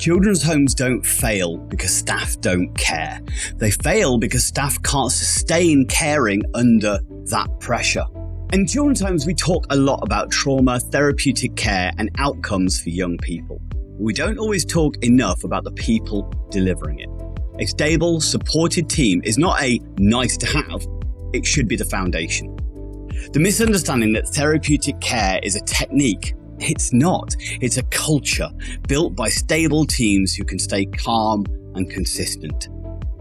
Children's homes don't fail because staff don't care. They fail because staff can't sustain caring under that pressure. In children's homes, we talk a lot about trauma, therapeutic care, and outcomes for young people. We don't always talk enough about the people delivering it. A stable, supported team is not a nice to have, it should be the foundation. The misunderstanding that therapeutic care is a technique, it's not. It's a culture built by stable teams who can stay calm and consistent.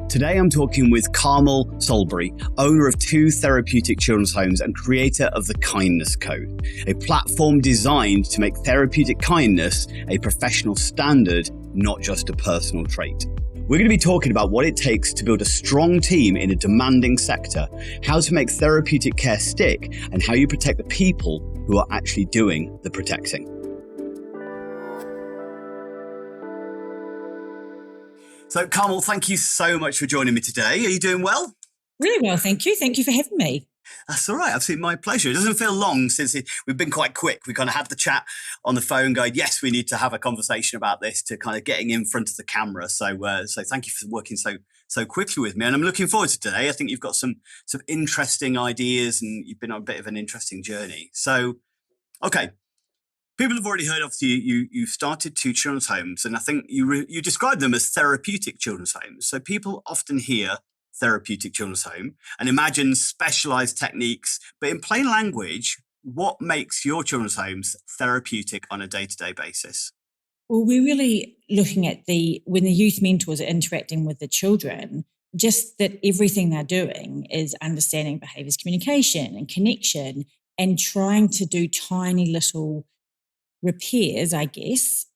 Today I'm talking with Carmel Saulbrey, owner of 2 therapeutic children's homes and creator of the Kindness Code, a platform designed to make therapeutic kindness a professional standard, not just a personal trait. We're going to be talking about what it takes to build a strong team in a demanding sector, how to make therapeutic care stick, and how you protect the people who are actually doing the protecting. So, Carmel, thank you so much for joining me today. Are you doing well? Really well, thank you. Thank you for having me. That's all right. Absolutely my pleasure. It doesn't feel long since we've been quite quick. We kind of had the chat on the phone going, yes, we need to have a conversation about this, to kind of getting in front of the camera. So thank you for working so quickly with me. And I'm looking forward to today. I think you've got some interesting ideas and you've been on a bit of an interesting journey. So, okay. People have already heard, obviously, you started 2 children's homes, and I think you described them as therapeutic children's homes. So people often hear therapeutic children's home and imagine specialized techniques, but in plain language, what makes your children's homes therapeutic on a day-to-day basis? Well, we're really looking at when the youth mentors are interacting with the children, just that everything they're doing is understanding behaviours, communication and connection, and trying to do tiny little repairs, I guess,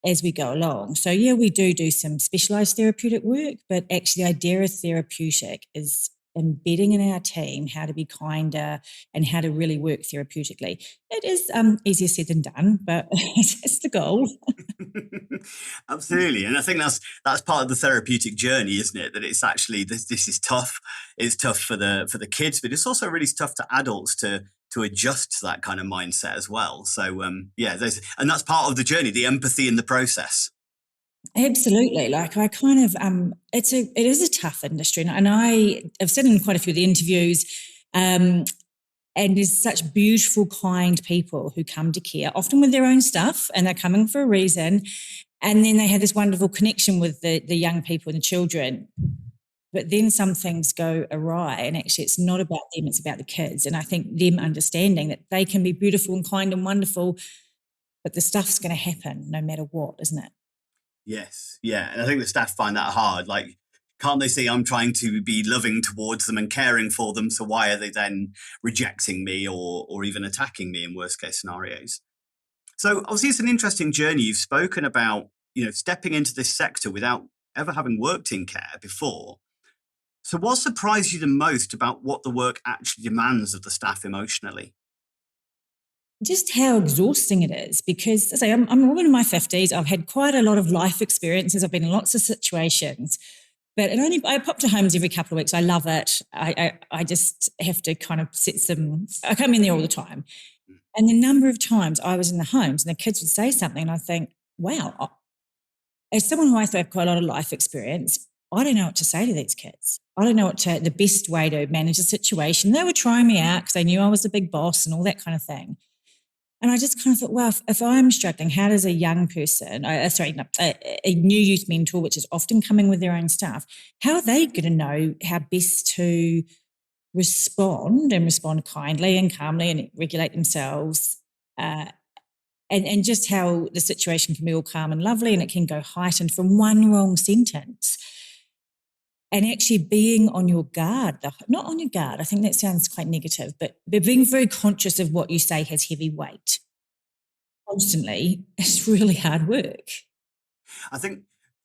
as we go along. So yeah, we do some specialised therapeutic work, but actually the idea of therapeutic is embedding in our team how to be kinder and how to really work therapeutically. It is easier said than done, but it's the goal. Absolutely. And I think that's part of the therapeutic journey, isn't it? That it's actually, this is tough. It's tough for the kids, but it's also really tough to adults to adjust to that kind of mindset as well. So and that's part of the journey, the empathy in the process. Absolutely. Like I kind of, it is a tough industry, and I've sat in quite a few of the interviews, and there's such beautiful, kind people who come to care, often with their own stuff, and they're coming for a reason, and then they have this wonderful connection with the young people and the children. But then some things go awry, and actually it's not about them, it's about the kids. And I think them understanding that they can be beautiful and kind and wonderful, but the stuff's going to happen no matter what, isn't it? Yes, yeah. And I think the staff find that hard. Like, can't they see I'm trying to be loving towards them and caring for them? So why are they then rejecting me or even attacking me in worst case scenarios? So obviously it's an interesting journey. You've spoken about, stepping into this sector without ever having worked in care before. So what surprised you the most about what the work actually demands of the staff emotionally? Just how exhausting it is, because as I say, I'm a woman in my 50s. I've had quite a lot of life experiences. I've been in lots of situations, but I pop to homes every couple of weeks. I love it. I just have to kind of I come in there all the time. And the number of times I was in the homes and the kids would say something and I think, wow, as someone who I have quite a lot of life experience, I don't know what to say to these kids. I don't know the best way to manage a situation. They were trying me out because they knew I was a big boss and all that kind of thing. And I just kind of thought, well, if I'm struggling, how does a young person, a new youth mentor, which is often coming with their own stuff, how are they going to know how best to respond kindly and calmly and regulate themselves, and just how the situation can be all calm and lovely and it can go heightened from one wrong sentence. And actually being on your guard, not on your guard, I think that sounds quite negative, but being very conscious of what you say has heavy weight constantly is really hard work. I think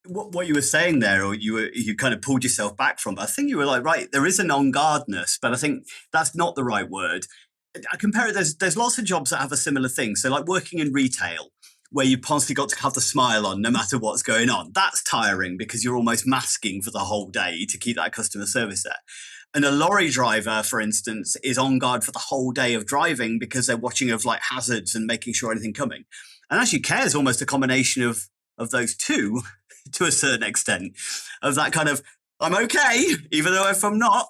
what you were saying there, or you kind of pulled yourself back from, I think you were like, right, there is an on-guardness, but I think that's not the right word. I compare it, there's lots of jobs that have a similar thing. So like working in retail, where you've constantly got to have the smile on no matter what's going on. That's tiring because you're almost masking for the whole day to keep that customer service there. And a lorry driver, for instance, is on guard for the whole day of driving because they're watching of like hazards and making sure anything coming. And actually care is almost a combination of of those two to a certain extent, of that kind of, I'm okay, even though if I'm not,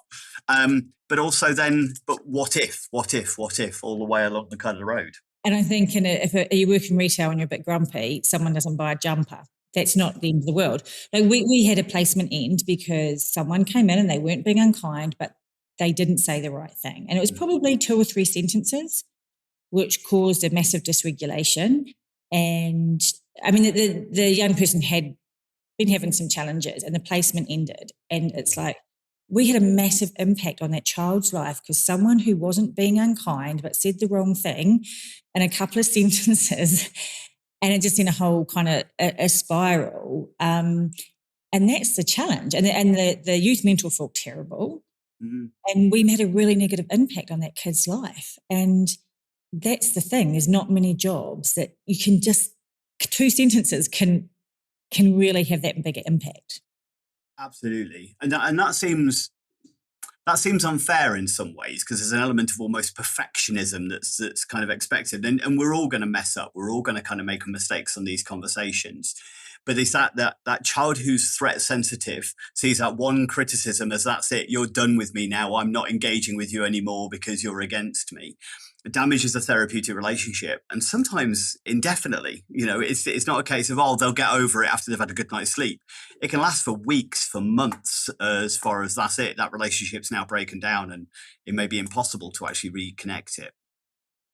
but also then, but what if, all the way along the kind of road. And I think if you work in retail and you're a bit grumpy, someone doesn't buy a jumper. That's not the end of the world. Like we had a placement end because someone came in and they weren't being unkind, but they didn't say the right thing. And it was probably 2 or 3 sentences, which caused a massive dysregulation. And I mean, the young person had been having some challenges and the placement ended. And it's like, we had a massive impact on that child's life because someone who wasn't being unkind but said the wrong thing in a couple of sentences, and it just in a whole kind of a spiral. And that's the challenge. And the youth mentor felt terrible. Mm-hmm. And we made a really negative impact on that kid's life. And that's the thing. There's not many jobs that you can just 2 sentences can really have that bigger impact. Absolutely. And that seems unfair in some ways because there's an element of almost perfectionism that's kind of expected. And we're all going to mess up. We're all going to kind of make mistakes on these conversations. But it's that child who's threat sensitive sees that one criticism as that's it. You're done with me now. I'm not engaging with you anymore because you're against me. It damages the therapeutic relationship, and sometimes indefinitely. It's not a case of, they'll get over it after they've had a good night's sleep. It can last for weeks, for months, as far as that's it. That relationship's now breaking down, and it may be impossible to actually reconnect it.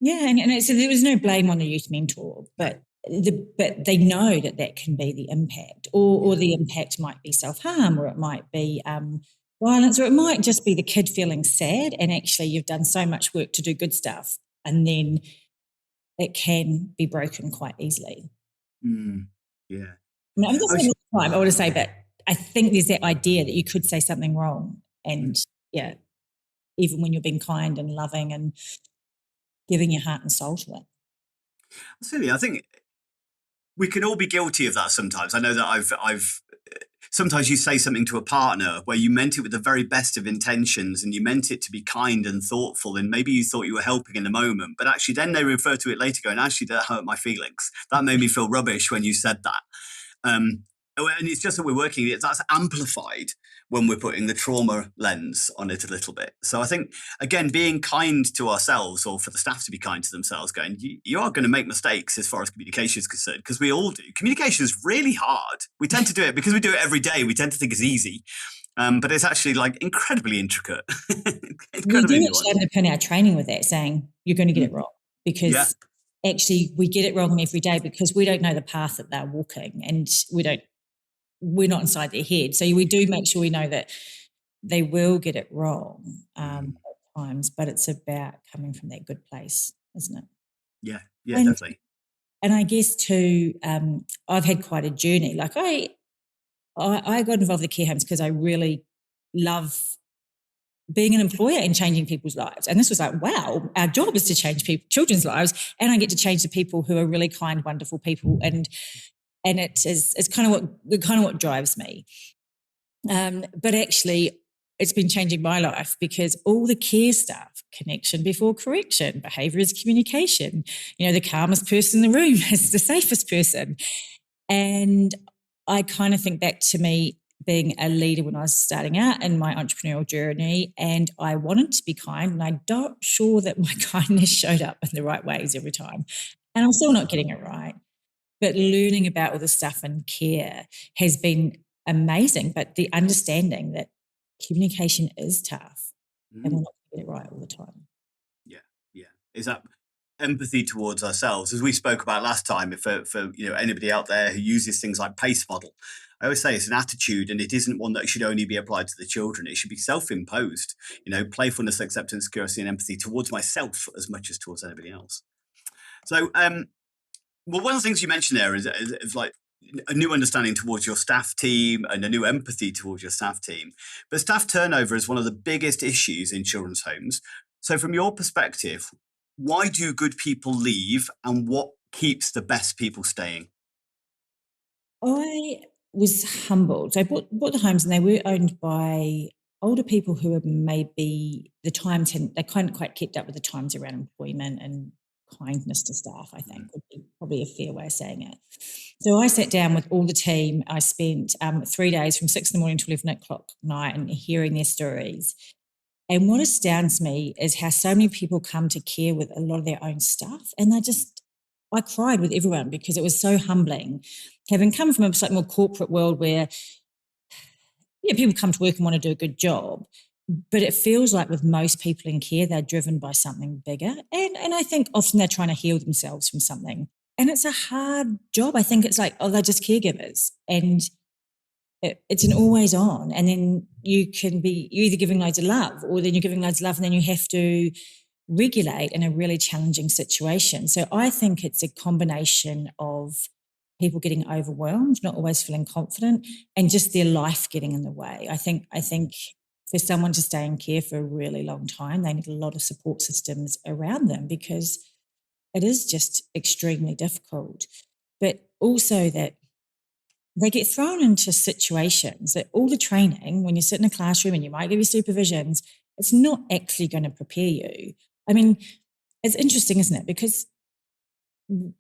Yeah, and so there was no blame on the youth mentor, but they know that can be the impact, or the impact might be self-harm, or it might be violence, or it might just be the kid feeling sad and actually you've done so much work to do good stuff and then it can be broken quite easily. Yeah. I mean, I want to say, but I think there's that idea that you could say something wrong and even when you're being kind and loving and giving your heart and soul to it. Absolutely. I think we can all be guilty of that sometimes. I know that I've sometimes you say something to a partner where you meant it with the very best of intentions and you meant it to be kind and thoughtful, and maybe you thought you were helping in the moment, but actually then they refer to it later going, actually, that hurt my feelings. That made me feel rubbish when you said that. And it's just that we're working, that's amplified when we're putting the trauma lens on it a little bit. So I think, again, being kind to ourselves, or for the staff to be kind to themselves, going, you are going to make mistakes as far as communication is concerned, because we all do. Communication is really hard. We tend to do it because we do it every day. We tend to think it's easy. But it's actually like incredibly intricate. Incredibly we do actually underpin our training with that, saying you're going to get it wrong, because actually we get it wrong every day because we don't know the path that they're walking, and we're not inside their head. So we do make sure we know that they will get it wrong at times, but it's about coming from that good place, isn't it? Yeah, definitely. And I guess too, I've had quite a journey. Like I got involved with the care homes because I really love being an employer and changing people's lives. And this was like, wow, our job is to change children's lives, and I get to change the people who are really kind, wonderful people. And it's kind of what drives me. But actually, it's been changing my life because all the care stuff, connection before correction, behaviour is communication, the calmest person in the room is the safest person. And I kind of think back to me being a leader when I was starting out in my entrepreneurial journey, and I wanted to be kind, and I'm not sure that my kindness showed up in the right ways every time. And I'm still not getting it right. But learning about all the stuff in care has been amazing. But the understanding that communication is tough and we're not going to get it right all the time. Yeah. Is that empathy towards ourselves, as we spoke about last time? For anybody out there who uses things like PACE model, I always say it's an attitude, and it isn't one that should only be applied to the children. It should be self-imposed. Playfulness, acceptance, curiosity, and empathy towards myself as much as towards anybody else. So, well, one of the things you mentioned there is like a new understanding towards your staff team and a new empathy towards your staff team. But staff turnover is one of the biggest issues in children's homes. So from your perspective, why do good people leave, and what keeps the best people staying? I was humbled. So I bought the homes, and they were owned by older people who were maybe they couldn't quite kept up with the times around employment and kindness to staff, I think would be probably a fair way of saying it. So I sat down with all the team. I spent 3 days from 6 in the morning to 11 o'clock at night and hearing their stories. And what astounds me is how so many people come to care with a lot of their own stuff. And I cried with everyone because it was so humbling. Having come from a slightly more corporate world where people come to work and want to do a good job, but it feels like with most people in care, they're driven by something bigger. And I think often they're trying to heal themselves from something. And it's a hard job. I think it's like, they're just caregivers. And it's an always on. And then you're either giving loads of love or then you're giving loads of love and then you have to regulate in a really challenging situation. So I think it's a combination of people getting overwhelmed, not always feeling confident, and just their life getting in the way. I think for someone to stay in care for a really long time, they need a lot of support systems around them because it is just extremely difficult. But also that they get thrown into situations that all the training, when you sit in a classroom and you might give you supervisions, it's not actually going to prepare you. I mean, it's interesting, isn't it? Because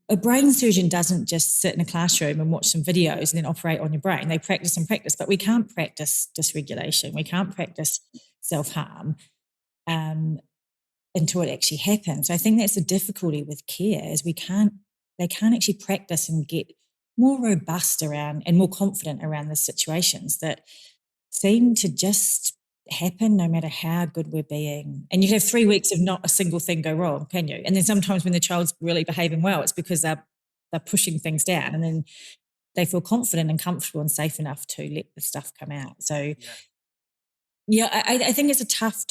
a brain surgeon doesn't just sit in a classroom and watch some videos and then operate on your brain. They practice and practice, but we can't practice dysregulation. We can't practice self-harm until it actually happens. So I think that's the difficulty with care is they can't actually practice and get more robust around and more confident around the situations that seem to just happen no matter how good we're being. And you have 3 weeks of not a single thing go wrong, can you? And then sometimes when the child's really behaving well, it's because they're pushing things down and then they feel confident and comfortable and safe enough to let the stuff come out. So I think it's a tough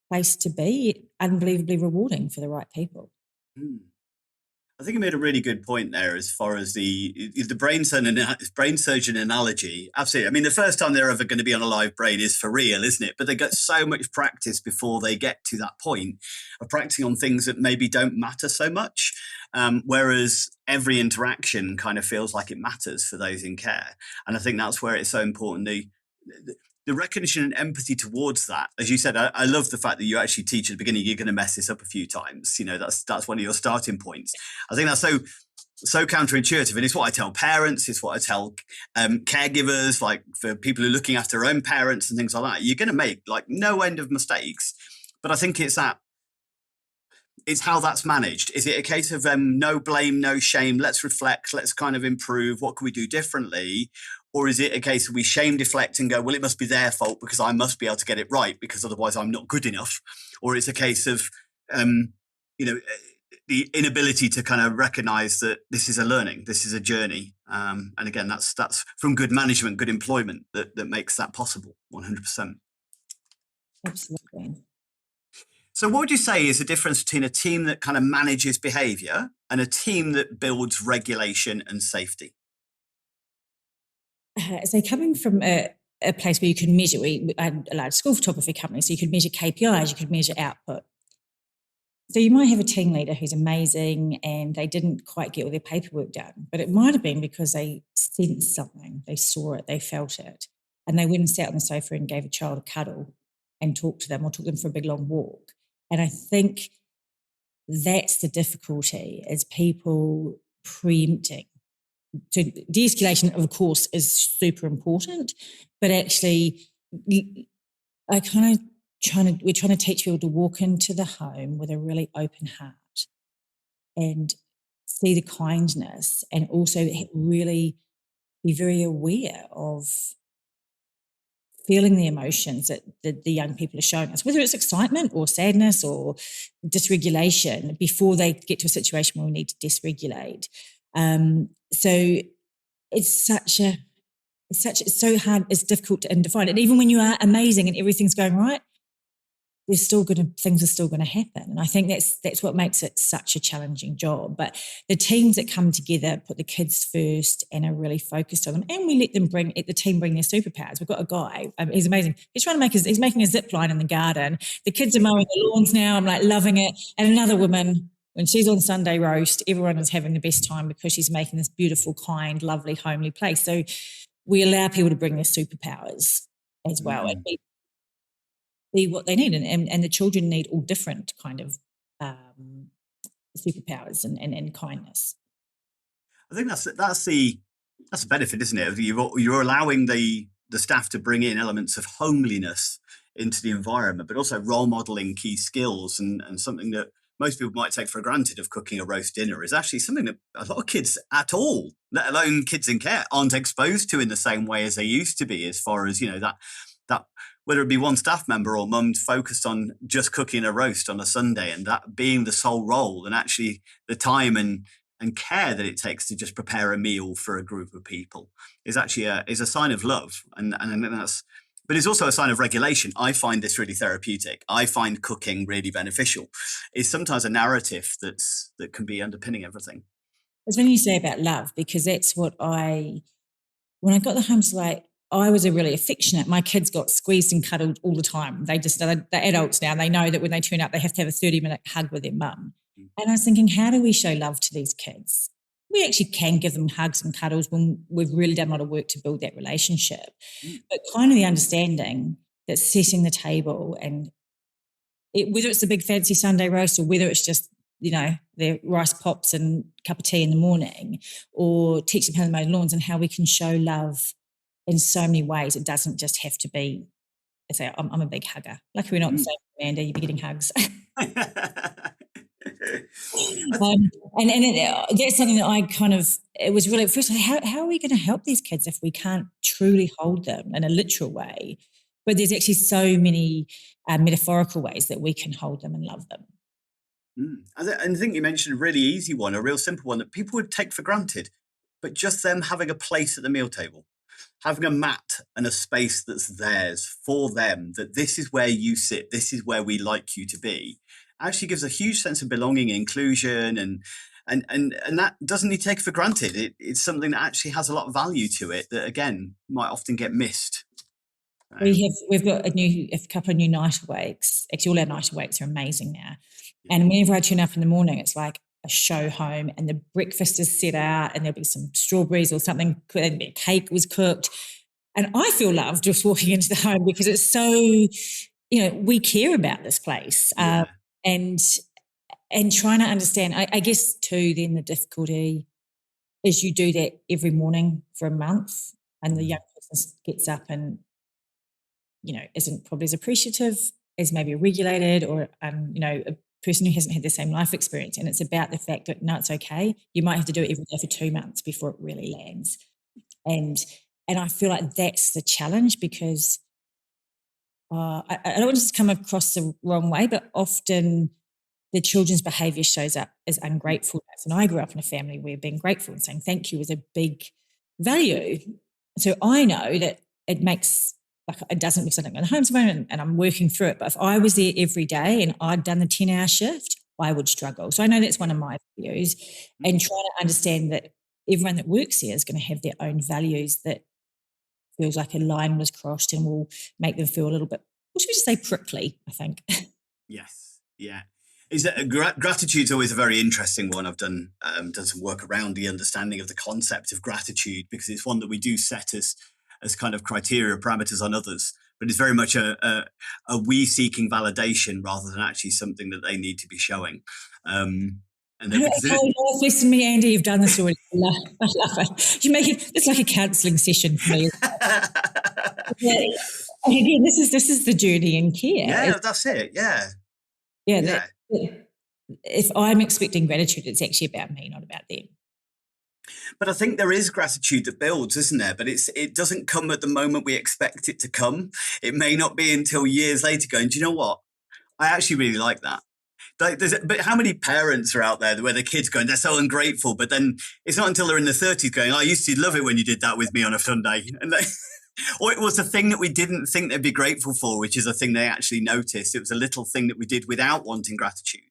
place to be, unbelievably rewarding for the right people. I think you made a really good point there as far as the brain surgeon analogy. Absolutely. I mean, the first time they're ever going to be on a live brain is for real, isn't it? But they get so much practice before they get to that point of practicing on things that maybe don't matter so much. Whereas every interaction kind of feels like it matters for those in care. And I think that's where it's so important. The recognition and empathy towards that, as you said, I love the fact that you actually teach at the beginning, you're going to mess this up a few times. That's one of your starting points. I think that's so counterintuitive. And it's what I tell parents, it's what I tell caregivers, like for people who are looking after their own parents and things like that. You're going to make like no end of mistakes. But I think it's how that's managed. Is it a case of no blame, no shame, let's reflect, let's kind of improve, what can we do differently? Or is it a case of we shame deflect and go, well, it must be their fault because I must be able to get it right because otherwise I'm not good enough? Or it's a case of, the inability to kind of recognize that this is a learning, this is a journey. And again, that's from good management, good employment that makes that possible, 100%. Absolutely. So what would you say is the difference between a team that kind of manages behavior and a team that builds regulation and safety? So coming from a place where you could measure, we had a large school photography company, so you could measure KPIs, you could measure output. So you might have a team leader who's amazing and they didn't quite get all their paperwork done, but it might have been because they sensed something, they saw it, they felt it, and they went and sat on the sofa and gave a child a cuddle and talked to them or took them for a big long walk. And I think that's the difficulty, is people preempting. So de-escalation, of course, is super important, but actually we're trying to teach people to walk into the home with a really open heart and see the kindness and also really be very aware of feeling the emotions that the young people are showing us, whether it's excitement or sadness or dysregulation, before they get to a situation where we need to dysregulate. So it's so hard, it's difficult to define. And even when you are amazing and everything's going right, things are still going to happen. And I think that's what makes it such a challenging job. But the teams that come together put the kids first and are really focused on them, and we let them bring their superpowers. We've got a guy, he's amazing. He's making a zip line in the garden. The kids are mowing the lawns now. I'm like loving it. And another woman, when she's on Sunday roast, everyone is having the best time because she's making this beautiful, kind, lovely, homely place. So we allow people to bring their superpowers as well and be what they need. And the children need all different kind of superpowers and kindness. I think that's the benefit, isn't it? You're allowing the staff to bring in elements of homeliness into the environment, but also role modeling key skills, and something that most people might take for granted of cooking a roast dinner is actually something that a lot of kids at all, let alone kids in care, aren't exposed to in the same way as they used to be, as far as, that whether it be one staff member or mum focused on just cooking a roast on a Sunday and that being the sole role, and actually the time and care that it takes to just prepare a meal for a group of people is actually is a sign of love. And I think but it's also a sign of regulation. I find this really therapeutic. I find cooking really beneficial. It's sometimes a narrative that can be underpinning everything. It's when you say about love, because that's what when I got the homes, I was a really affectionate. My kids got squeezed and cuddled all the time. They're adults now. They know that when they turn up, they have to have a 30-minute hug with their mum. And I was thinking, how do we show love to these kids? We actually can give them hugs and cuddles when we've really done a lot of work to build that relationship. But kind of the understanding that setting the table, and whether it's the big fancy Sunday roast or whether it's just, their rice pops and cup of tea in the morning, or teach them how to mow lawns, and how we can show love in so many ways. It doesn't just have to be, I'm a big hugger. Luckily we're not the same, Amanda, you'd be getting hugs. That's something that it was really, first, how are we going to help these kids if we can't truly hold them in a literal way? But there's actually so many metaphorical ways that we can hold them and love them. I think you mentioned a really easy one, a real simple one that people would take for granted, but just them having a place at the meal table, having a mat and a space that's theirs for them, that this is where you sit, this is where we like you to be, actually gives a huge sense of belonging, inclusion, and that doesn't need to take for granted. It's something that actually has a lot of value to it that, again, might often get missed. We've got a couple of new night awakes. Actually, all our night awakes are amazing now. And whenever I turn up in the morning, it's like a show home, and the breakfast is set out, and there'll be some strawberries or something, and a cake was cooked. And I feel loved just walking into the home, because it's so, we care about this place. And trying to understand, I guess too, then the difficulty is you do that every morning for a month, and the young person gets up and, isn't probably as appreciative as maybe regulated, or, a person who hasn't had the same life experience. And it's about the fact that, no, it's okay. You might have to do it every day for 2 months before it really lands. And I feel like that's the challenge, because I don't want to come across the wrong way, but often the children's behaviour shows up as ungratefulness. And I grew up in a family where being grateful and saying thank you was a big value. So I know that it doesn't look something in the home's environment, and I'm working through it. But if I was there every day and I'd done the 10-hour shift, I would struggle. So I know that's one of my views, and trying to understand that everyone that works here is going to have their own values that feels like a line was crossed and will make them feel a little bit, what should we just say, prickly, I think. Yes, yeah. Is that gratitude's always a very interesting one. I've done some work around the understanding of the concept of gratitude, because it's one that we do set as kind of criteria, parameters on others, but it's very much a we seeking validation rather than actually something that they need to be showing. Listen to me, Andy, you've done this already. I love it. You make it's like a counselling session for me. And again, this is the journey in care. Yeah, that's it. Yeah. If I'm expecting gratitude, it's actually about me, not about them. But I think there is gratitude that builds, isn't there? But it doesn't come at the moment we expect it to come. It may not be until years later going, do you know what? I actually really like that. But how many parents are out there where the kids going, they're so ungrateful, but then it's not until they're in their 30s going, I used to love it when you did that with me on a Sunday. And or it was a thing that we didn't think they'd be grateful for, which is a thing they actually noticed. It was a little thing that we did without wanting gratitude.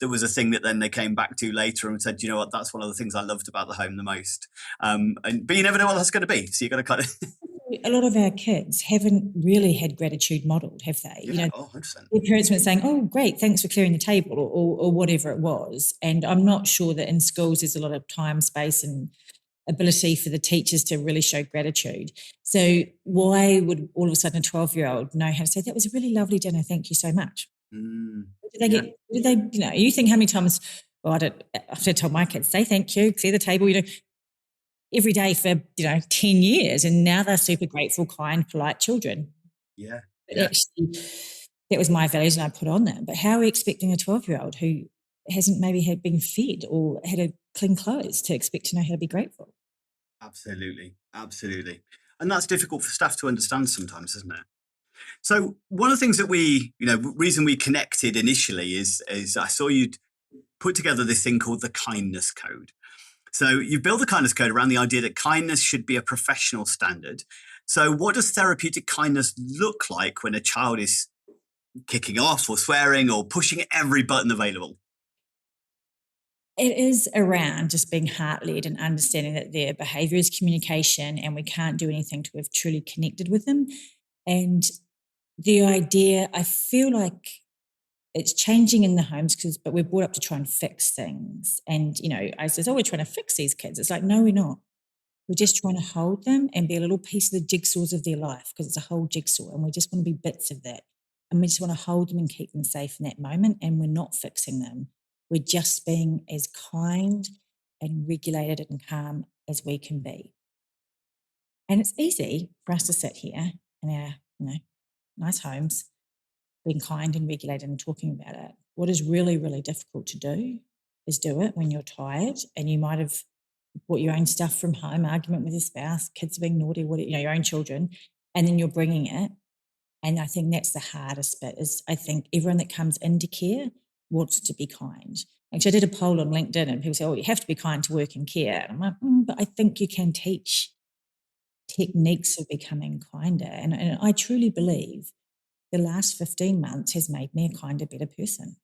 There was a thing that then they came back to later and said, you know what, that's one of the things I loved about the home the most. But you never know what that's going to be. So you've got to kind of... A lot of our kids haven't really had gratitude modelled, have they? Yeah, 100%. Their parents weren't saying, oh, great, thanks for clearing the table, or whatever it was. And I'm not sure that in schools there's a lot of time, space and ability for the teachers to really show gratitude. So why would all of a sudden a 12-year-old know how to say, that was a really lovely dinner, thank you so much? Did they, you think how many times, I have to tell my kids, say thank you, clear the table, every day for, 10 years. And now they're super grateful, kind, polite children. Yeah. But actually, that was my values and I put on them. But how are we expecting a 12-year-old who hasn't maybe been fed or had a clean clothes to expect to know how to be grateful? Absolutely. Absolutely. And that's difficult for staff to understand sometimes, isn't it? So one of the things that reason we connected initially is I saw you'd put together this thing called the kindness code. So you've built the kindness code around the idea that kindness should be a professional standard. So what does therapeutic kindness look like when a child is kicking off or swearing or pushing every button available? It is around just being heart-led and understanding that their behaviour is communication and we can't do anything till we've truly connected with them. And the idea, I feel like it's changing in the homes but we're brought up to try and fix things. And, I says, oh, we're trying to fix these kids. It's like, no, we're not. We're just trying to hold them and be a little piece of the jigsaws of their life because it's a whole jigsaw and we just want to be bits of that. And we just want to hold them and keep them safe in that moment. And we're not fixing them. We're just being as kind and regulated and calm as we can be. And it's easy for us to sit here in our, nice homes, being kind and regulated and talking about it. What is really, really difficult to do is do it when you're tired and you might have brought your own stuff from home, argument with your spouse, kids being naughty, your own children, and then you're bringing it. And I think that's the hardest bit is I think everyone that comes into care wants to be kind. Actually, I did a poll on LinkedIn and people say, oh, you have to be kind to work in care. And I'm like, but I think you can teach techniques of becoming kinder. And I truly believe the last 15 months has made me a kinder, better person.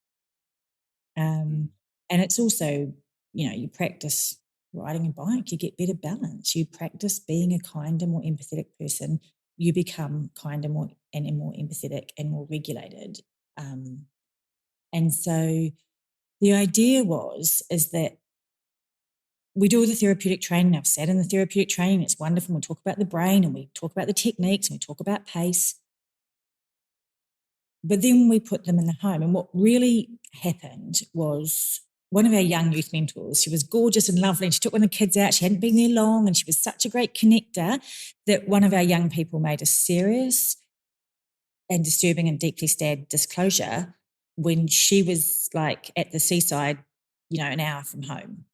And it's also, you practice riding a bike, you get better balance. You practice being a kinder, more empathetic person. You become kinder, more empathetic and more regulated. And so the idea is that we do all the therapeutic training. I've sat in the therapeutic training. It's wonderful. We talk about the brain and we talk about the techniques and we talk about pace. But then we put them in the home. And what really happened was one of our young youth mentors, she was gorgeous and lovely. And she took one of the kids out. She hadn't been there long and she was such a great connector that one of our young people made a serious and disturbing and deeply sad disclosure when she was like at the seaside, an hour from home.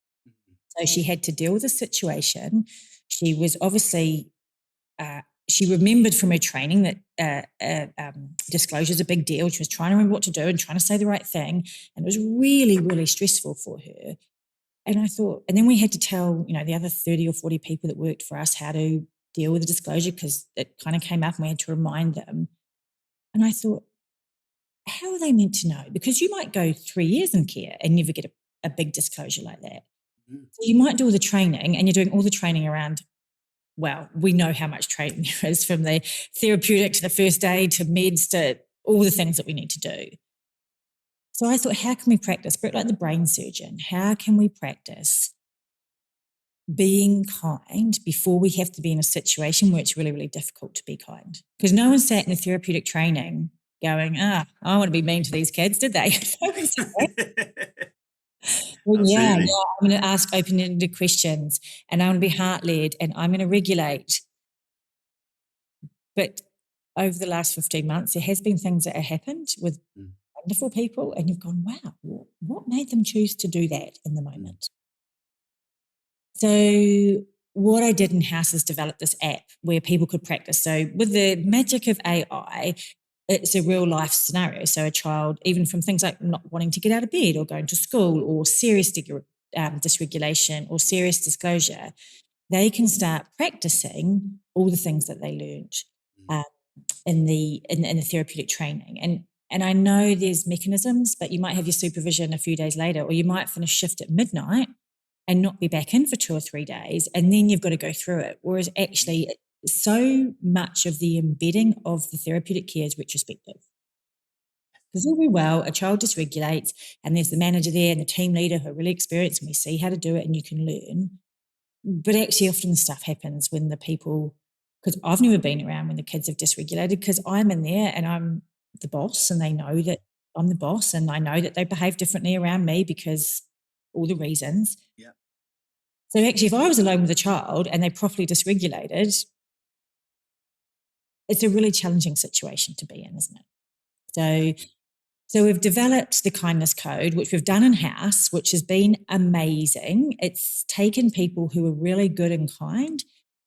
So she had to deal with the situation. She was obviously, she remembered from her training that disclosure is a big deal. She was trying to remember what to do and trying to say the right thing. And it was really, really stressful for her. And I thought, and then we had to tell, the other 30 or 40 people that worked for us how to deal with the disclosure because it kind of came up and we had to remind them. And I thought, how are they meant to know? Because you might go 3 years in care and never get a big disclosure like that. So you might do all the training and you're doing all the training around, well, we know how much training there is from the therapeutic to the first aid to meds to all the things that we need to do. So I thought, how can we practice, but like the brain surgeon, how can we practice being kind before we have to be in a situation where it's really, really difficult to be kind? Because no one sat in the therapeutic training going, I want to be mean to these kids, did they? Well, yeah, I'm going to ask open-ended questions and I'm going to be heart-led and I'm going to regulate. But over the last 15 months, there has been things that have happened with wonderful people and you've gone, wow, what made them choose to do that in the moment? So what I did in-house is develop this app where people could practice. So with the magic of AI, it's a real life scenario. So a child, even from things like not wanting to get out of bed or going to school or serious dysregulation or serious disclosure, they can start practicing all the things that they learned in the therapeutic training. And I know there's mechanisms, but you might have your supervision a few days later, or you might finish shift at midnight and not be back in for 2 or 3 days, and then you've got to go through it. Whereas actually so much of the embedding of the therapeutic care is retrospective. Because all very well, a child dysregulates and there's the manager there and the team leader who are really experienced and we see how to do it and you can learn. But actually often the stuff happens when the people, because I've never been around when the kids have dysregulated because I'm in there and I'm the boss and they know that I'm the boss and I know that they behave differently around me because all the reasons. Yeah. So actually, if I was alone with a child and they properly dysregulated, it's a really challenging situation to be in, isn't it? So we've developed the kindness code, which we've done in-house, which has been amazing. It's taken people who are really good and kind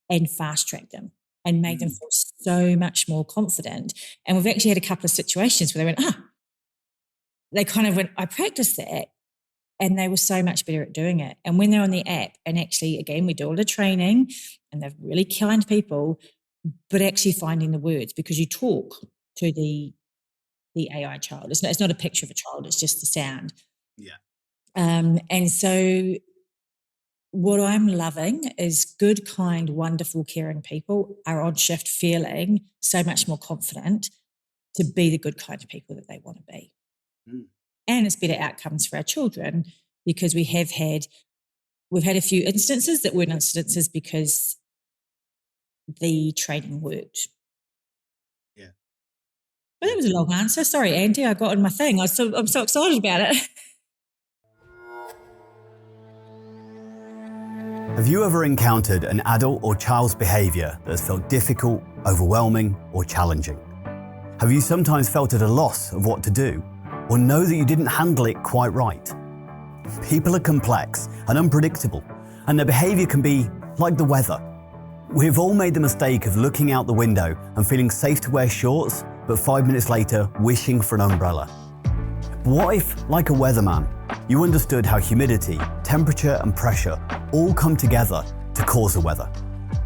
and fast-tracked them and made them feel so much more confident. And we've actually had a couple of situations where they kind of went, I practiced that, and they were so much better at doing it. And when they're on the app, and actually, again, we do all the training, and they're really kind people, but actually finding the words, because you talk to the AI child. It's not a picture of a child, it's just the sound. Yeah. And so what I'm loving is good, kind, wonderful, caring people are on shift feeling so much more confident to be the good kind of people that they want to be. And it's better outcomes for our children, because we've had a few instances that weren't instances because the training worked. Yeah. But that was a long answer. Sorry, Andy, I got on my thing. I'm so excited about it. Have you ever encountered an adult or child's behaviour that has felt difficult, overwhelming, or challenging? Have you sometimes felt at a loss of what to do, or know that you didn't handle it quite right? People are complex and unpredictable, and their behaviour can be like the weather. We've all made the mistake of looking out the window and feeling safe to wear shorts, but 5 minutes later wishing for an umbrella. What if, like a weatherman, you understood how humidity, temperature and pressure all come together to cause the weather,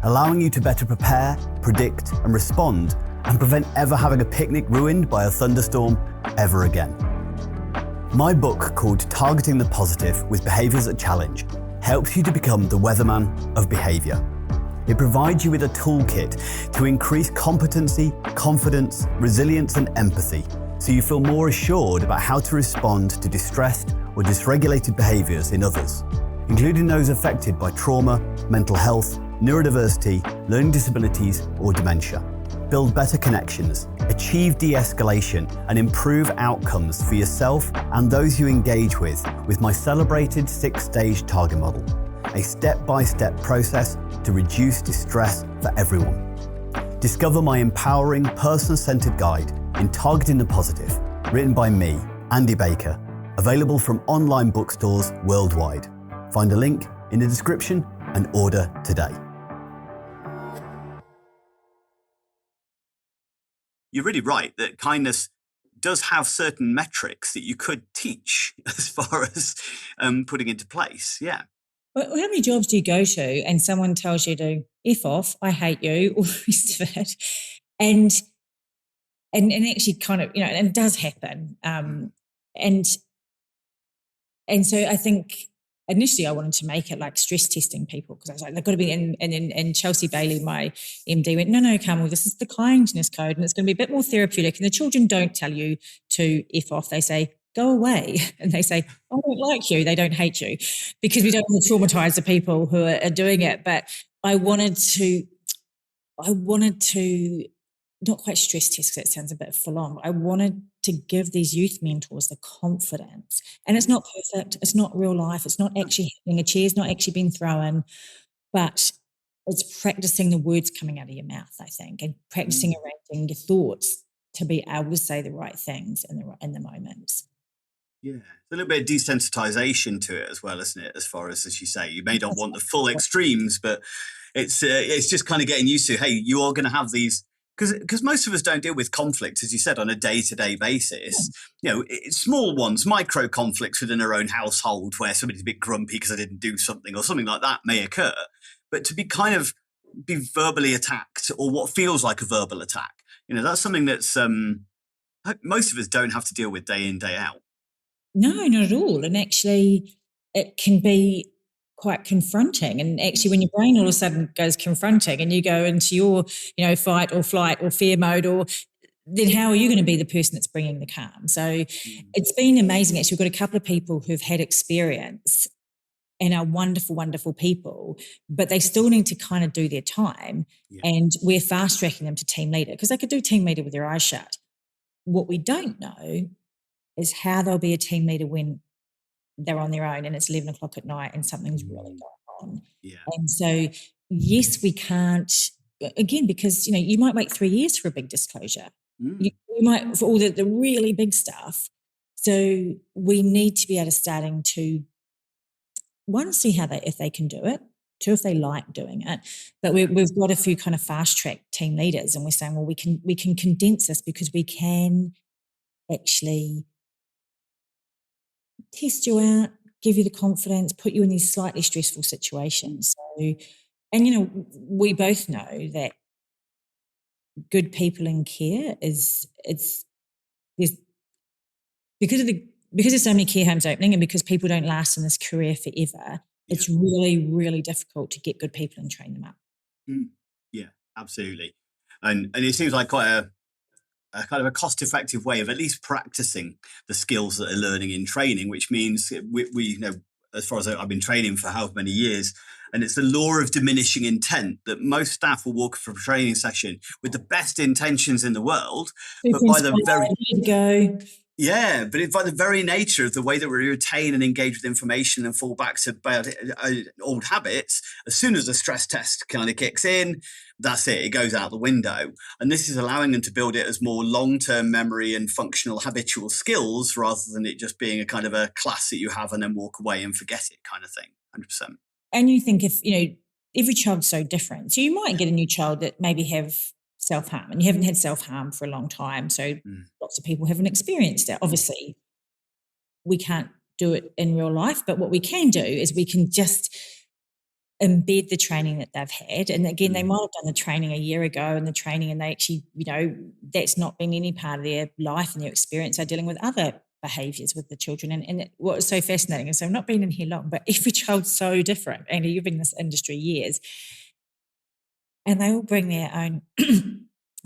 allowing you to better prepare, predict and respond, and prevent ever having a picnic ruined by a thunderstorm ever again? My book, called Targeting the Positive with Behaviours that Challenge, helps you to become the weatherman of behaviour. It provides you with a toolkit to increase competency, confidence, resilience and empathy, so you feel more assured about how to respond to distressed or dysregulated behaviours in others, including those affected by trauma, mental health, neurodiversity, learning disabilities or dementia. Build better connections, achieve de-escalation and improve outcomes for yourself and those you engage with my celebrated 6-stage target model, a step-by-step process to reduce distress for everyone. Discover my empowering, person-centered guide in Targeting the Positive, written by me, Andy Baker, available from online bookstores worldwide. Find a link in the description and order today. You're really right that kindness does have certain metrics that you could teach as far as putting into place. Yeah. Well, how many jobs do you go to and someone tells you to F off, I hate you, all the rest of it? And actually kind of, and it does happen. And so I think initially I wanted to make it like stress testing people, because I was like, they've got to be in. And Chelsea Bailey, my MD, went, no, Carmel, this is the kindness code and it's going to be a bit more therapeutic. And the children don't tell you to F off. They say, go away. And they say, I don't like you. They don't hate you, because we don't want to traumatize the people who are doing it. But I wanted to not quite stress test, because that sounds a bit full on. I wanted to give these youth mentors the confidence. And it's not perfect. It's not real life. It's not actually happening. A chair's not actually been thrown, but it's practicing the words coming out of your mouth, I think, and practicing arranging your thoughts to be able to say the right things in the moments. Yeah, a little bit of desensitization to it as well, isn't it? As far as you say, you may not want the full extremes, but it's just kind of getting used to, hey, you are going to have these, because most of us don't deal with conflict, as you said, on a day-to-day basis. It's small ones, micro conflicts within our own household where somebody's a bit grumpy because I didn't do something or something like that may occur. But to be verbally attacked, or what feels like a verbal attack, that's something that's most of us don't have to deal with day in, day out. No, not at all. And actually, it can be quite confronting. And actually, when your brain all of a sudden goes confronting and you go into your, fight or flight or fear mode, then how are you going to be the person that's bringing the calm? So it's been amazing. Actually, we've got a couple of people who've had experience and are wonderful, wonderful people, but they still need to kind of do their time. Yeah. And we're fast tracking them to team leader, because they could do team leader with their eyes shut. What we don't know is how they'll be a team leader when they're on their own and it's 11 o'clock at night and something's really going on. Yeah. And so, yes, we can't, again, because, you might wait 3 years for a big disclosure. You might, for all the really big stuff. So we need to be able to starting to, one, see if they can do it, two, if they like doing it. But we've got a few kind of fast track team leaders, and we're saying, well, we can condense this because we can actually test you out, give you the confidence, put you in these slightly stressful situations. So, and we both know that good people in care there's because there's so many care homes opening, and because people don't last in this career forever, it's really, really difficult to get good people and train them up. Yeah, absolutely. And it seems like quite a kind of a cost-effective way of at least practicing the skills that they're learning in training, which means we as far as I've been training for however many years, and it's the law of diminishing intent that most staff will walk from a training session with the best intentions in the world, but by the by the very nature of the way that we retain and engage with information and fall back to old habits, as soon as the stress test kind of kicks in, that's it goes out the window. And this is allowing them to build it as more long-term memory and functional habitual skills, rather than it just being a kind of a class that you have and then walk away and forget it kind of thing. 100%. And you think, if every child's so different, so you might get a new child that maybe have self-harm, and you haven't had self-harm for a long time, so lots of people haven't experienced it. Obviously, we can't do it in real life, but what we can do is we can just embed the training that they've had. And again, they might have done the training a year ago, and the training, and they actually, that's not been any part of their life and their experience. They're dealing with other behaviours with the children. And what was so fascinating is, I've not been in here long, but every child's so different. And you've been in this industry years, and they all bring their own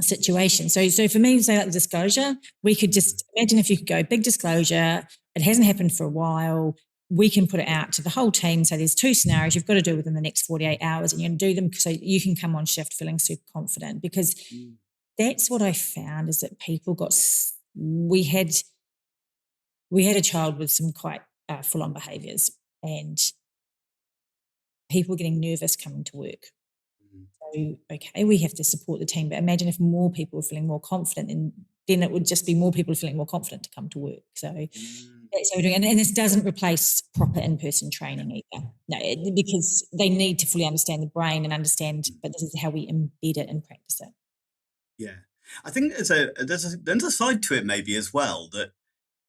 situation. So for me, say like the disclosure, we could just imagine if you could go big disclosure, it hasn't happened for a while, we can put it out to the whole team. So there's 2 scenarios you've got to do within the next 48 hours, and you're going to do them so you can come on shift feeling super confident. Because that's what I found, is that people we had a child with some quite full-on behaviours, and people getting nervous coming to work. So, okay, we have to support the team, but imagine if more people were feeling more confident, and then it would just be more people feeling more confident to come to work. So that's how we're doing. And this doesn't replace proper in-person training either. No, because they need to fully understand the brain and understand, but this is how we embed it and practice it. Yeah. I think there's a side to it maybe as well, that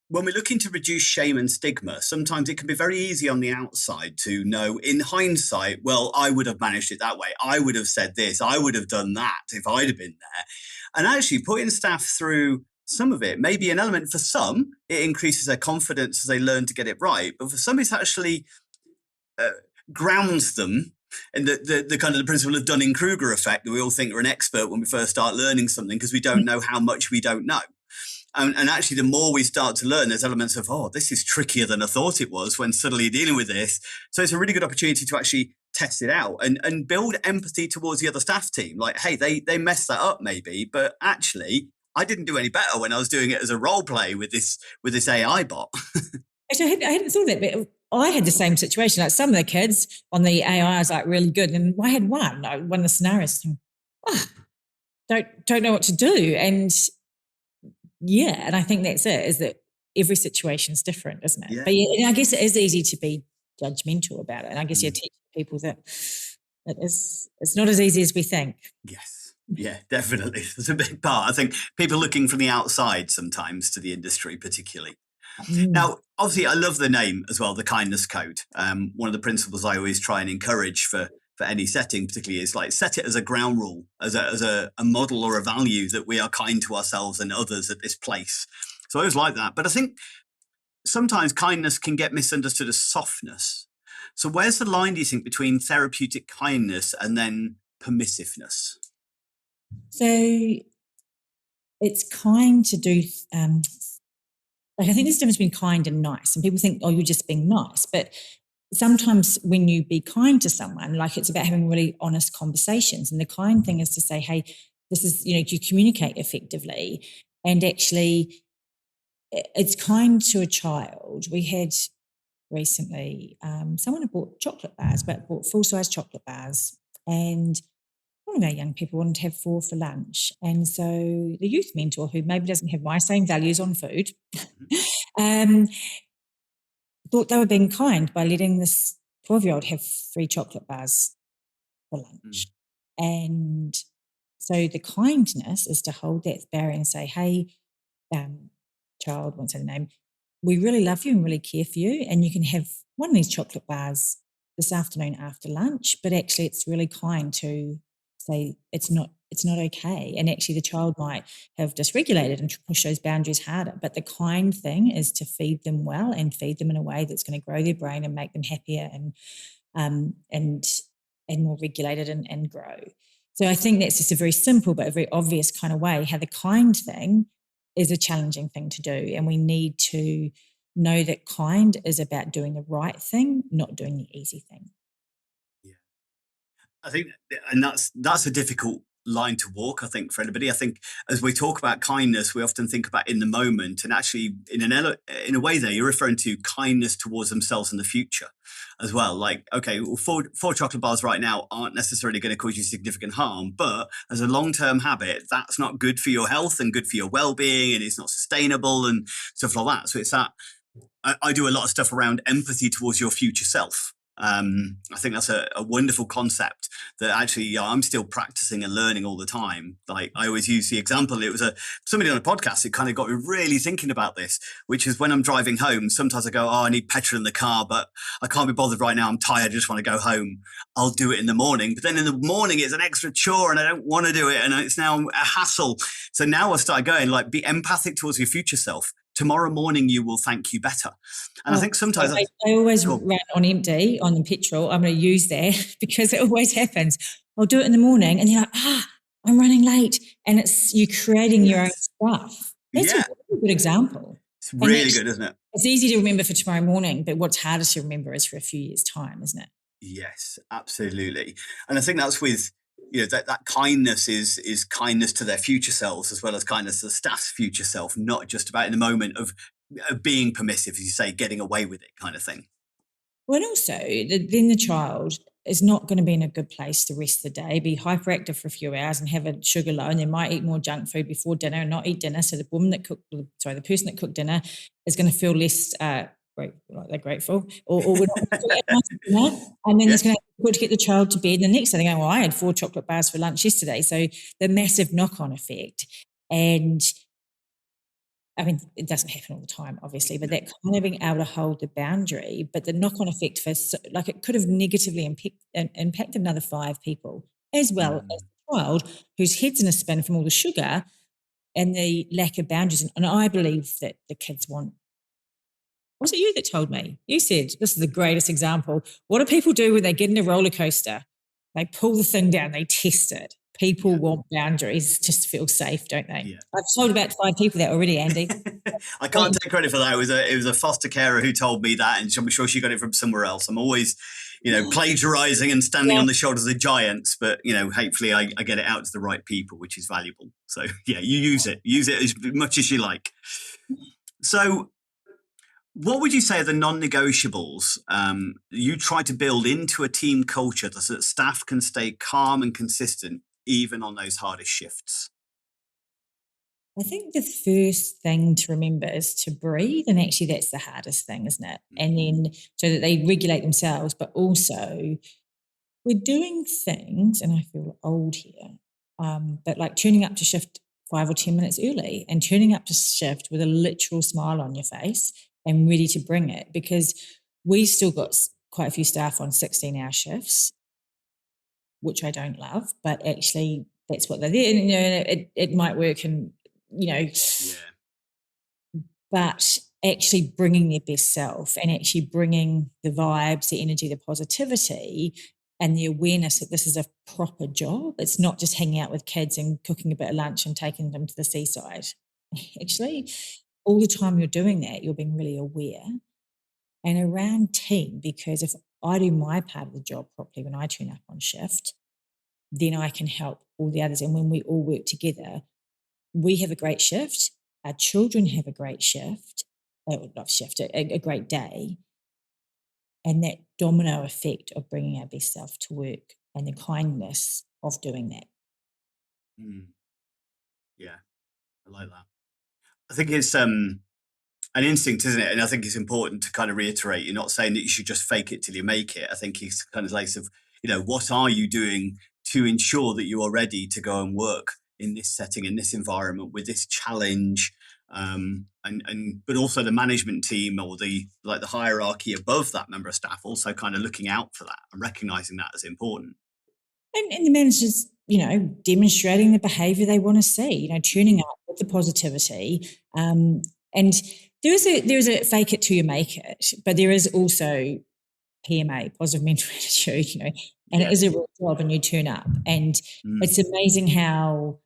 when we're looking to reduce shame and stigma, sometimes it can be very easy on the outside to know in hindsight, well, I would have managed it that way. I would have said this. I would have done that if I'd have been there. And actually putting staff through some of it, maybe an element for some, it increases their confidence as they learn to get it right. But for some, it's actually grounds them in the kind of the principle of Dunning-Kruger effect, that we all think we're an expert when we first start learning something, because we don't know how much we don't know. And actually, the more we start to learn, there's elements of, this is trickier than I thought it was when suddenly you're dealing with this. So it's a really good opportunity to actually test it out and build empathy towards the other staff team. Like, hey, they messed that up maybe, but actually, I didn't do any better when I was doing it as a role play with this AI bot. Actually, I hadn't thought of that, but I had the same situation. Like, some of the kids on the AI is like really good, and I had one of the scenarios. Don't know what to do, and yeah, and I think that's it, is that every situation is different, isn't it? Yeah. But I guess it is easy to be judgmental about it. And I guess you're teaching people that it's not as easy as we think. Yes. Yeah, definitely. It's a big part. I think people looking from the outside sometimes to the industry particularly. Now, obviously, I love the name as well, the kindness code. One of the principles I always try and encourage for any setting particularly is like set it as a ground rule, as a model or a value that we are kind to ourselves and others at this place. So I always like that. But I think sometimes kindness can get misunderstood as softness. So where's the line, do you think, between therapeutic kindness and then permissiveness? So it's kind to do, I think there's a difference between kind and nice. And people think, you're just being nice. But sometimes when you be kind to someone, like, it's about having really honest conversations. And the kind thing is to say, hey, this is, you communicate effectively. And actually, it's kind to a child. We had recently. Someone had bought chocolate bars, but bought full-size chocolate bars. And one of our young people wanted to have 4 for lunch. And so the youth mentor, who maybe doesn't have my same values on food, um, thought they were being kind by letting this 12-year-old have 3 chocolate bars for lunch. And so the kindness is to hold that barrier and say, hey, child, won't say the name, we really love you and really care for you, and you can have one of these chocolate bars this afternoon after lunch, but actually it's really kind to say it's not okay. And actually the child might have dysregulated and push those boundaries harder. But the kind thing is to feed them well and feed them in a way that's going to grow their brain and make them happier and more regulated and grow. So I think that's just a very simple but a very obvious kind of way how the kind thing is a challenging thing to do. And we need to know that kind is about doing the right thing, not doing the easy thing. Yeah. I think, and that's a difficult line to walk, I think, for anybody. I think as we talk about kindness, we often think about in the moment, and actually in a way there, you're referring to kindness towards themselves in the future as well. Like, okay, well, four chocolate bars right now aren't necessarily going to cause you significant harm, but as a long-term habit, that's not good for your health and good for your well-being, and it's not sustainable and stuff like that. So it's that I do a lot of stuff around empathy towards your future self. I think that's a wonderful concept that actually I'm still practicing and learning all the time. Like I always use the example, it was somebody on a podcast, it kind of got me really thinking about this, which is when I'm driving home, sometimes I go, I need petrol in the car, but I can't be bothered right now. I'm tired. I just want to go home. I'll do it in the morning. But then in the morning, it's an extra chore and I don't want to do it. And it's now a hassle. So now I started going like, be empathic towards your future self. Tomorrow morning, you will thank you better. And I think sometimes I always run on empty on the petrol. I'm going to use that because it always happens. I'll do it in the morning and you're like, I'm running late. And it's you creating your own stuff. That's a really good example. It's really good, isn't it? It's easy to remember for tomorrow morning, but what's harder to remember is for a few years' time, isn't it? Yes, absolutely. And I think that's with, that kindness is kindness to their future selves as well as kindness to the staff's future self, not just about in the moment of being permissive, as you say, getting away with it kind of thing. Well, and also then the child is not going to be in a good place the rest of the day, be hyperactive for a few hours and have a sugar low, and they might eat more junk food before dinner and not eat dinner. So the person that cooked dinner is going to feel less they're grateful, or we're not going to dinner, and then it's going to get the child to bed. And the next day they're going, well, I had 4 chocolate bars for lunch yesterday. So the massive knock-on effect. And I mean, it doesn't happen all the time, obviously, but that kind of being able to hold the boundary, but the knock-on effect for it could have negatively impacted another 5 people, as well as the child whose head's in a spin from all the sugar and the lack of boundaries. And I believe that the kids want. Was it you that told me? You said, this is the greatest example. What do people do when they get in a roller coaster? They pull the thing down, they test it. People want boundaries just to feel safe, don't they? Yeah. I've told about 5 people that already, Andy. I can't take credit for that. It was a foster carer who told me that, and I'm sure she got it from somewhere else. I'm always, plagiarizing and standing on the shoulders of giants, but hopefully I get it out to the right people, which is valuable. So you use it as much as you like. So what would you say are the non-negotiables you try to build into a team culture so that staff can stay calm and consistent even on those hardest shifts? I think the first thing to remember is to breathe, and actually that's the hardest thing, isn't it? And then so that they regulate themselves, but also we're doing things, and I feel old here, but like turning up to shift 5 or 10 minutes early and turning up to shift with a literal smile on your face and ready to bring it, because we still got quite a few staff on 16-hour shifts, which I don't love, but actually that's what they're there. And, it might work and, but actually bringing their best self and actually bringing the vibes, the energy, the positivity and the awareness that this is a proper job. It's not just hanging out with kids and cooking a bit of lunch and taking them to the seaside. Actually, all the time you're doing that, you're being really aware and around team, because if I do my part of the job properly when I turn up on shift, then I can help all the others. And when we all work together, we have a great shift. Our children have a great shift, a great day. and that domino effect of bringing our best self to work and the kindness of doing that. Yeah, I like that. I think it's an instinct, isn't it? And I think it's important to kind of reiterate, you're not saying that you should just fake it till you make it. I think it's kind of like of, what are you doing to ensure that you are ready to go and work in this setting, in this environment, with this challenge, but also the management team or the hierarchy above that member of staff also kind of looking out for that and recognizing that as important. And the managers, demonstrating the behaviour they want to see, tuning up with the positivity. And there is a fake it till you make it, but there is also PMA, positive mental attitude, and it is a real job and you turn up. And it's amazing how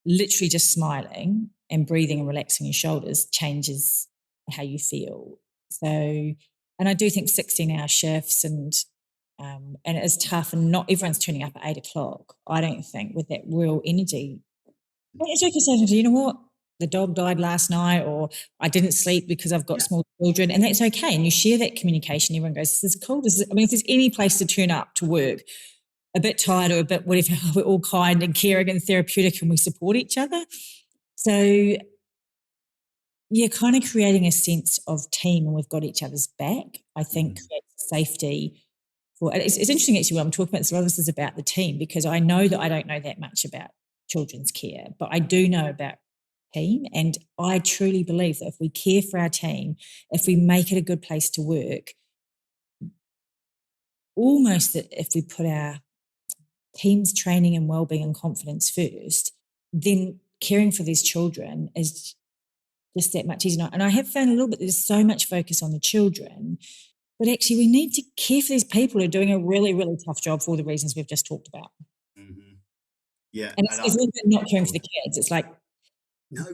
literally just smiling and breathing and relaxing your shoulders changes how you feel. So, and I do think 16-hour shifts and it is tough, and not everyone's turning up at 8 o'clock, I don't think, with that real energy. It's okay to say, you know what, the dog died last night, or I didn't sleep because I've got small children, and that's okay. And you share that communication. Everyone goes, this is cool. If there's any place to turn up to work, a bit tired or a bit whatever, we're all kind and caring and therapeutic and we support each other. So you're kind of creating a sense of team and we've got each other's back, I think creates safety. It's interesting actually when I'm talking about this, a lot of this is about the team, because I know that I don't know that much about children's care, but I do know about team. And I truly believe that if we care for our team, if we make it a good place to work, almost that if we put our team's training and wellbeing and confidence first, then caring for these children is just that much easier. And I have found a little bit, there's so much focus on the children, but actually we need to care for these people who are doing a really, really tough job for all the reasons we've just talked about. Yeah. And it's not caring for the kids. It's like,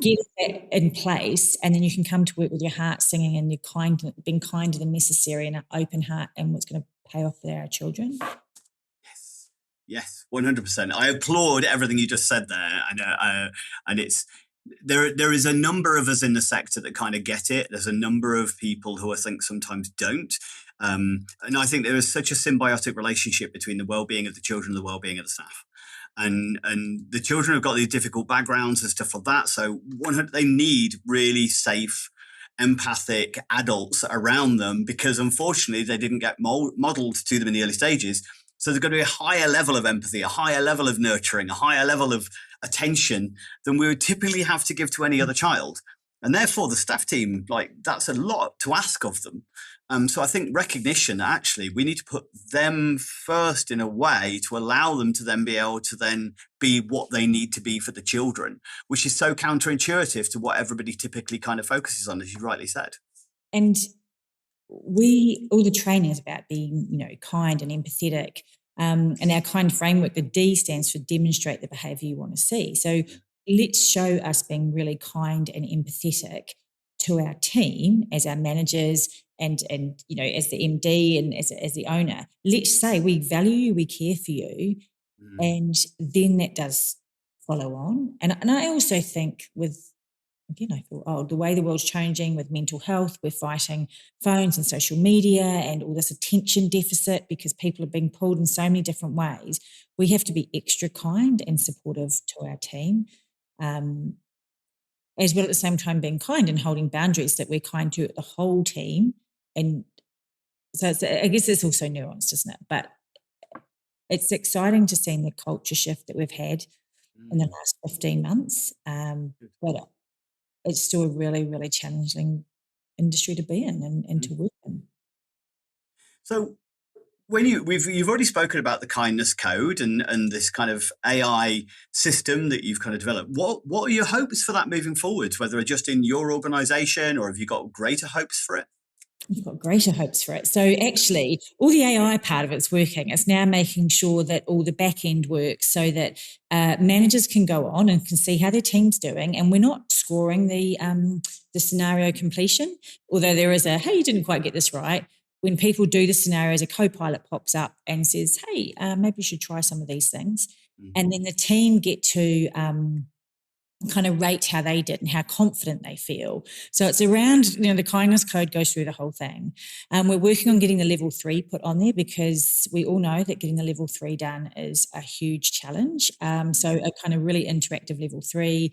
get that in place, and then you can come to work with your heart singing and you're being kinder than necessary and an open heart, and what's going to pay off for our children. Yes, 100%. I applaud everything you just said there, and it's there is a number of us in the sector that kind of get it. There's a number of people who I think sometimes don't, and I think there is such a symbiotic relationship between the well-being of the children and the well-being of the staff. And the children have got these difficult backgrounds and stuff like that, so they need really safe, empathic adults around them, because unfortunately they didn't get modeled to them in the early stages. So there's going to be a higher level of empathy, a higher level of nurturing, a higher level of attention than we would typically have to give to any other child. And therefore, the staff team, that's a lot to ask of them. So I think recognition, actually, we need to put them first in a way to allow them to then be able to then be what they need to be for the children, which is so counterintuitive to what everybody typically kind of focuses on, as you rightly said. And all the training is about being, kind and empathetic. And our kind framework, the D stands for demonstrate the behaviour you want to see. So let's show us being really kind and empathetic to our team as our managers and as the MD and as the owner. Let's say we value you, we care for you, and then that does follow on. And I also think I thought, the way the world's changing with mental health, we're fighting phones and social media and all this attention deficit because people are being pulled in so many different ways. We have to be extra kind and supportive to our team, as well at the same time being kind and holding boundaries that we're kind to the whole team. And so I guess it's also nuanced, isn't it? But it's exciting to see the culture shift that we've had in the last 15 months. But it's still a really, really challenging industry to be in and to work in. So when you've already spoken about the kindness code and this kind of AI system that you've kind of developed, what are your hopes for that moving forwards, whether just in your organization or have you got greater hopes for it? You've got greater hopes for it. So actually, all the AI part of it's working. It's now making sure that all the back end works so that managers can go on and can see how their team's doing. And we're not scoring the scenario completion, although there is hey, you didn't quite get this right. When people do the scenarios, a co-pilot pops up and says, hey, maybe you should try some of these things. And then the team get to kind of rate how they did and how confident they feel. So it's around, the kindness code goes through the whole thing. We're working on getting the level 3 put on there, because we all know that getting the level 3 done is a huge challenge. So a kind of really interactive level 3.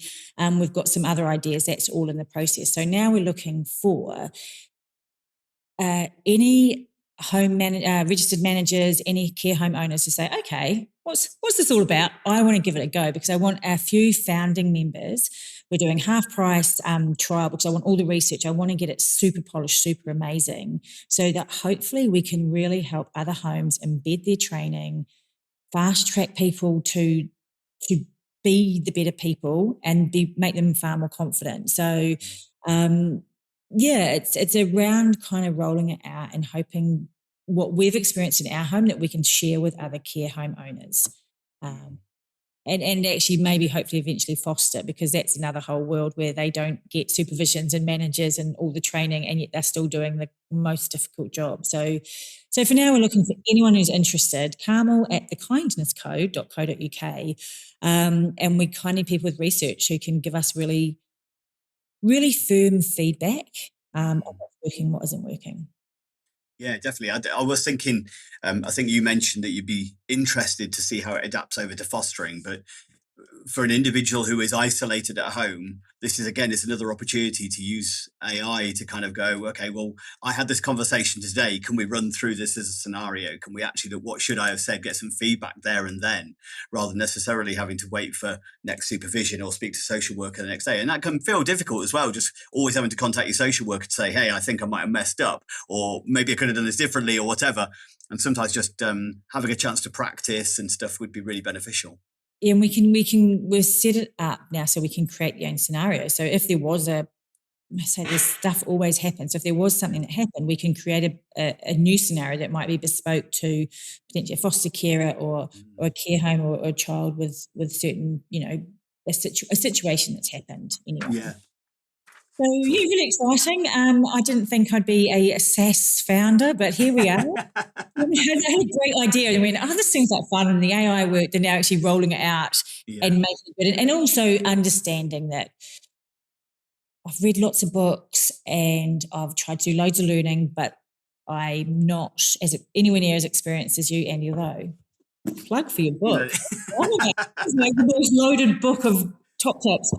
We've got some other ideas. That's all in the process. So now we're looking for any registered managers, any care home owners to say, okay, what's this all about? I want to give it a go, because I want a few founding members. We're doing half price trial, because I want all the research. I want to get it super polished, super amazing, so that hopefully we can really help other homes embed their training, fast track people to be the better people and make them far more confident. So it's around kind of rolling it out and hoping what we've experienced in our home that we can share with other care home owners, and actually maybe hopefully eventually foster, because that's another whole world where they don't get supervisions and managers and all the training, and yet they're still doing the most difficult job. So for now, we're looking for anyone who's interested, Carmel at thekindnesscode.co.uk, and we kind of need people with research who can give us really, really firm feedback on what's working, what isn't working. Yeah, definitely. I was thinking, I think you mentioned that you'd be interested to see how it adapts over to fostering, but for an individual who is isolated at home, this is, again, it's another opportunity to use AI to kind of go, okay, well, I had this conversation today. Can we run through this as a scenario? Can we actually look, what should I have said, get some feedback there and then, rather than necessarily having to wait for next supervision or speak to social worker the next day? And that can feel difficult as well, just always having to contact your social worker to say, hey, I think I might have messed up, or maybe I could have done this differently, or whatever. And sometimes just having a chance to practice and stuff would be really beneficial. And we've set it up now so we can create your own scenario. So if there was this stuff always happens. So if there was something that happened, we can create a new scenario that might be bespoke to potentially a foster carer or a care home or a child with certain, a situation that's happened anyway. Yeah. So yeah, really exciting. I didn't think I'd be a SaaS founder, but here we are. I had a great idea and went, this seems like fun, and the AI worked, and now actually rolling it out and making it good. And also understanding that I've read lots of books and I've tried to do loads of learning, but I'm not anywhere near as experienced as you, Andy, although plug for your book. It's like the most loaded book of top tips.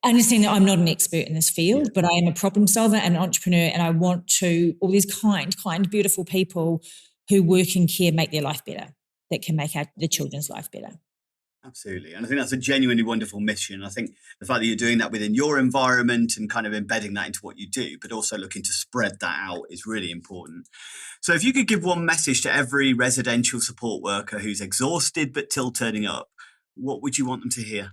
Understand that I'm not an expert in this field, but I am a problem solver and an entrepreneur, and I want to, all these kind, beautiful people who work in care make their life better, that can make the children's life better. Absolutely. And I think that's a genuinely wonderful mission. I think the fact that you're doing that within your environment and kind of embedding that into what you do, but also looking to spread that out, is really important. So if you could give one message to every residential support worker who's exhausted but still turning up, what would you want them to hear?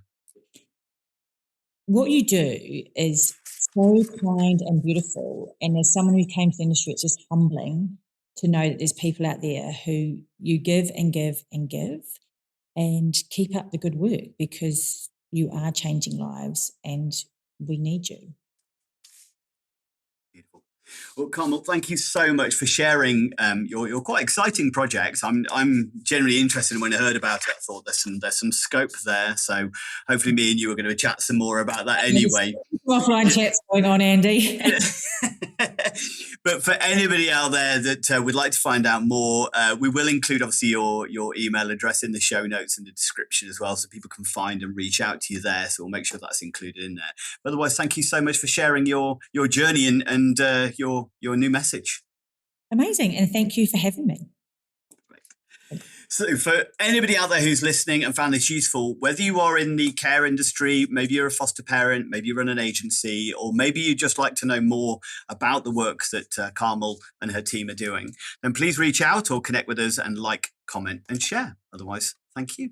What you do is so kind and beautiful. And as someone who came to the industry, it's just humbling to know that there's people out there who you give and give and give, and keep up the good work, because you are changing lives and we need you. Beautiful. Well, Carmel, thank you so much for sharing your quite exciting projects. I'm generally interested, and when I heard about it, I thought there's some scope there. So hopefully me and you are going to chat some more about that anyway. Offline chats going on, Andy. But for anybody out there that would like to find out more, we will include obviously your email address in the show notes and the description as well, so people can find and reach out to you there. So we'll make sure that's included in there. But otherwise, thank you so much for sharing your journey and your new message. Amazing. And thank you for having me. So for anybody out there who's listening and found this useful, whether you are in the care industry, maybe you're a foster parent, maybe you run an agency, or maybe you just like to know more about the work that Carmel and her team are doing, then please reach out or connect with us and like, comment and share. Otherwise, thank you.